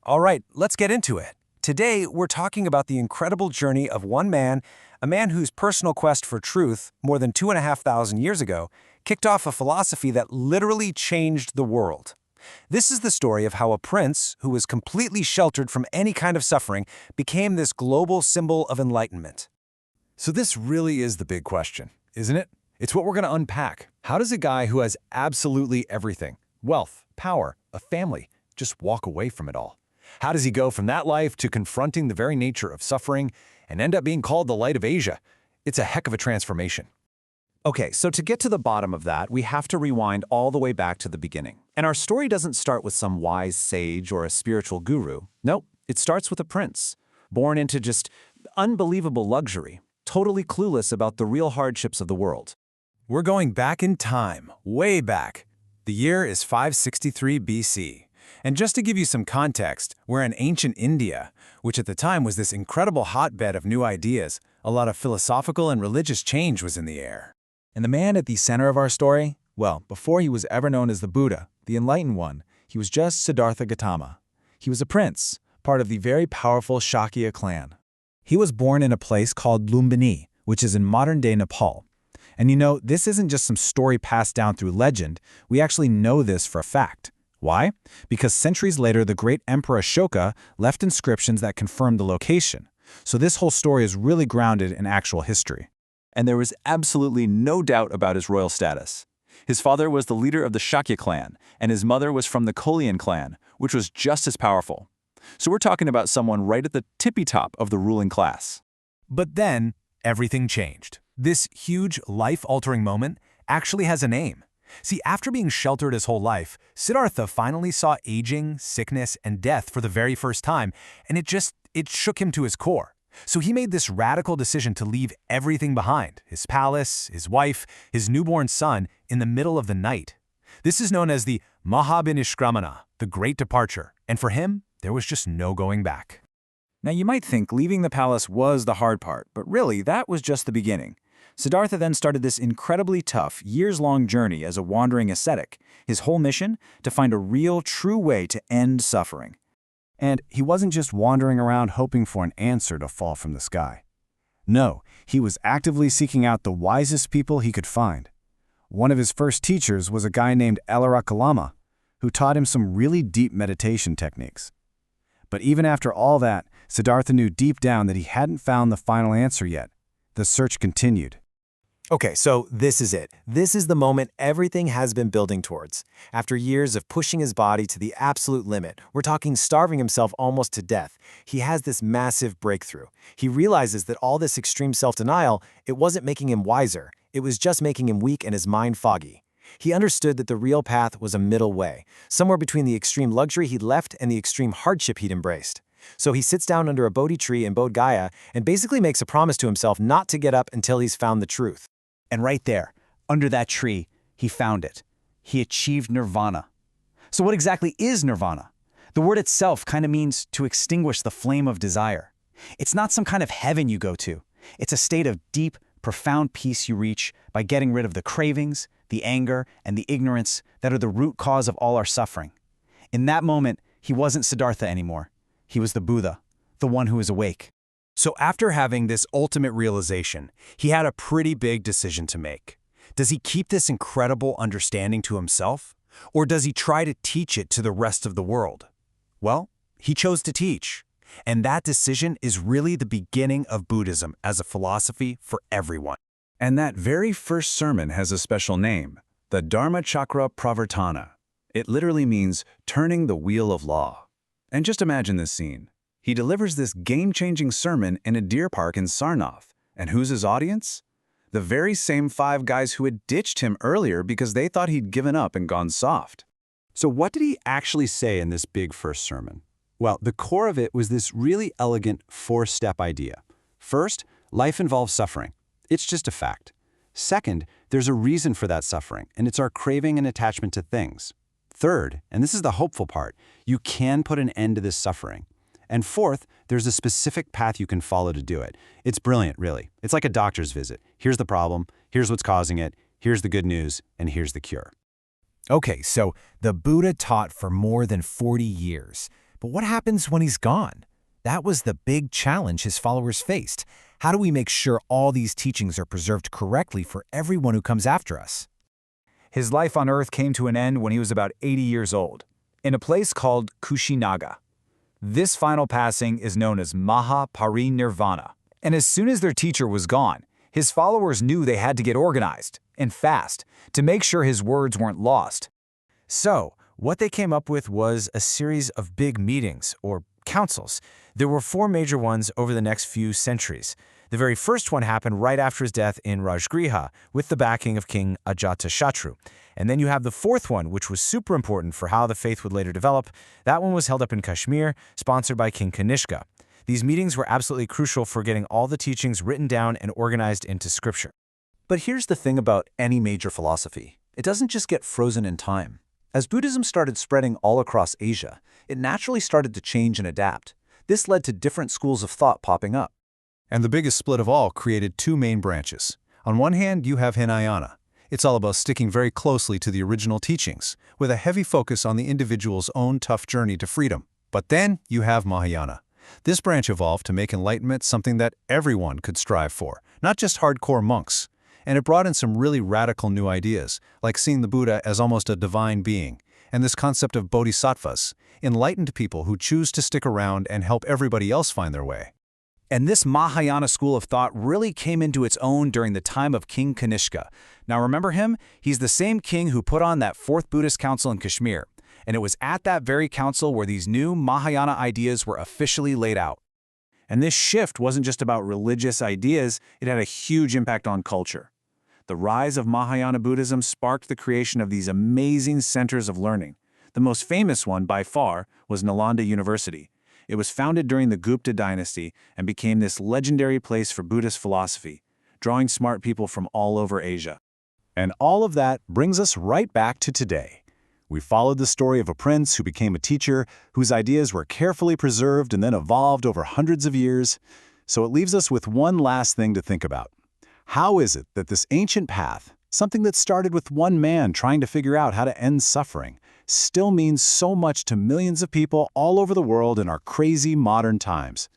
All right, let's get into it. Today, we're talking about the incredible journey of one man, a man whose personal quest for truth, more than 2,500 years ago, kicked off a philosophy that literally changed the world. This is the story of how a prince, who was completely sheltered from any kind of suffering, became this global symbol of enlightenment. So this really is the big question, isn't it? It's what we're going to unpack. How does a guy who has absolutely everything, wealth, power, a family, just walk away from it all? How does he go from that life to confronting the very nature of suffering and end up being called the light of Asia? It's a heck of a transformation. Okay, so to get to the bottom of that, we have to rewind all the way back to the beginning. And our story doesn't start with some wise sage or a spiritual guru. Nope, it starts with a prince, born into just unbelievable luxury, totally clueless about the real hardships of the world. We're going back in time, way back. The year is 563 BC. And just to give you some context, we're in ancient India, which at the time was this incredible hotbed of new ideas. A lot of philosophical and religious change was in the air. And the man at the center of our story, well, before he was ever known as the Buddha, the Enlightened One, he was just Siddhartha Gautama. He was a prince, part of the very powerful Shakya clan. He was born in a place called Lumbini, which is in modern-day Nepal. And you know, this isn't just some story passed down through legend. We actually know this for a fact. Why? Because centuries later, the great Emperor Ashoka left inscriptions that confirmed the location. So this whole story is really grounded in actual history. And there was absolutely no doubt about his royal status. His father was the leader of the Shakya clan, and his mother was from the Kolian clan, which was just as powerful. So we're talking about someone right at the tippy top of the ruling class. But then, everything changed. This huge, life-altering moment actually has a name. See, after being sheltered his whole life, Siddhartha finally saw aging, sickness, and death for the very first time, and it shook him to his core. So he made this radical decision to leave everything behind, his palace, his wife, his newborn son, in the middle of the night. This is known as the Mahabhinishramana, the Great Departure, and for him, there was just no going back. Now you might think leaving the palace was the hard part, but really that was just the beginning. Siddhartha then started this incredibly tough, years-long journey as a wandering ascetic, his whole mission to find a real, true way to end suffering. And he wasn't just wandering around hoping for an answer to fall from the sky. No, he was actively seeking out the wisest people he could find. One of his first teachers was a guy named Kalama, who taught him some really deep meditation techniques. But even after all that, Siddhartha knew deep down that he hadn't found the final answer yet. The search continued. Okay, so this is it. This is the moment everything has been building towards. After years of pushing his body to the absolute limit, we're talking starving himself almost to death, he has this massive breakthrough. He realizes that all this extreme self-denial, it wasn't making him wiser. It was just making him weak and his mind foggy. He understood that the real path was a middle way, somewhere between the extreme luxury he'd left and the extreme hardship he'd embraced. So he sits down under a Bodhi tree in Bodh Gaya and basically makes a promise to himself not to get up until he's found the truth. And right there, under that tree, he found it. He achieved nirvana. So what exactly is nirvana? The word itself kind of means to extinguish the flame of desire. It's not some kind of heaven you go to. It's a state of deep, profound peace you reach by getting rid of the cravings, the anger, and the ignorance that are the root cause of all our suffering. In that moment, he wasn't Siddhartha anymore. He was the Buddha, the one who is awake. So after having this ultimate realization, he had a pretty big decision to make. Does he keep this incredible understanding to himself? Or does he try to teach it to the rest of the world? Well, he chose to teach. And that decision is really the beginning of Buddhism as a philosophy for everyone. And that very first sermon has a special name, the Dharma Chakra Pravartana. It literally means turning the wheel of law. And just imagine this scene. He delivers this game-changing sermon in a deer park in Sarnath. And who's his audience? The very same 5 guys who had ditched him earlier because they thought he'd given up and gone soft. So what did he actually say in this big first sermon? Well, the core of it was this really elegant 4-step idea. First, life involves suffering. It's just a fact. Second, there's a reason for that suffering, and it's our craving and attachment to things. Third, and this is the hopeful part, you can put an end to this suffering. And fourth, there's a specific path you can follow to do it. It's brilliant, really. It's like a doctor's visit. Here's the problem, here's what's causing it, here's the good news, and here's the cure. Okay, so the Buddha taught for more than 40 years. But what happens when he's gone? That was the big challenge his followers faced. How do we make sure all these teachings are preserved correctly for everyone who comes after us? His life on Earth came to an end when he was about 80 years old, in a place called Kushinaga. This final passing is known as Maha Parinirvana. And as soon as their teacher was gone, his followers knew they had to get organized, and fast, to make sure his words weren't lost. So, what they came up with was a series of big meetings, or councils. There were 4 major ones over the next few centuries. The very first one happened right after his death in Rajgriha, with the backing of King Ajatashatru. And then you have the 4th one, which was super important for how the faith would later develop. That one was held up in Kashmir, sponsored by King Kanishka. These meetings were absolutely crucial for getting all the teachings written down and organized into scripture. But here's the thing about any major philosophy. It doesn't just get frozen in time. As Buddhism started spreading all across Asia, it naturally started to change and adapt. This led to different schools of thought popping up. And the biggest split of all created 2 main branches. On one hand, you have Hinayana. It's all about sticking very closely to the original teachings, with a heavy focus on the individual's own tough journey to freedom. But then you have Mahayana. This branch evolved to make enlightenment something that everyone could strive for, not just hardcore monks. And it brought in some really radical new ideas, like seeing the Buddha as almost a divine being, and this concept of bodhisattvas, enlightened people who choose to stick around and help everybody else find their way. And this Mahayana school of thought really came into its own during the time of King Kanishka. Now remember him? He's the same king who put on that 4th Buddhist council in Kashmir. And it was at that very council where these new Mahayana ideas were officially laid out. And this shift wasn't just about religious ideas, it had a huge impact on culture. The rise of Mahayana Buddhism sparked the creation of these amazing centers of learning. The most famous one, by far, was Nalanda University. It was founded during the Gupta dynasty and became this legendary place for Buddhist philosophy, drawing smart people from all over Asia. And all of that brings us right back to today. We followed the story of a prince who became a teacher, whose ideas were carefully preserved and then evolved over hundreds of years. So it leaves us with one last thing to think about. How is it that this ancient path, something that started with one man trying to figure out how to end suffering, still means so much to millions of people all over the world in our crazy modern times?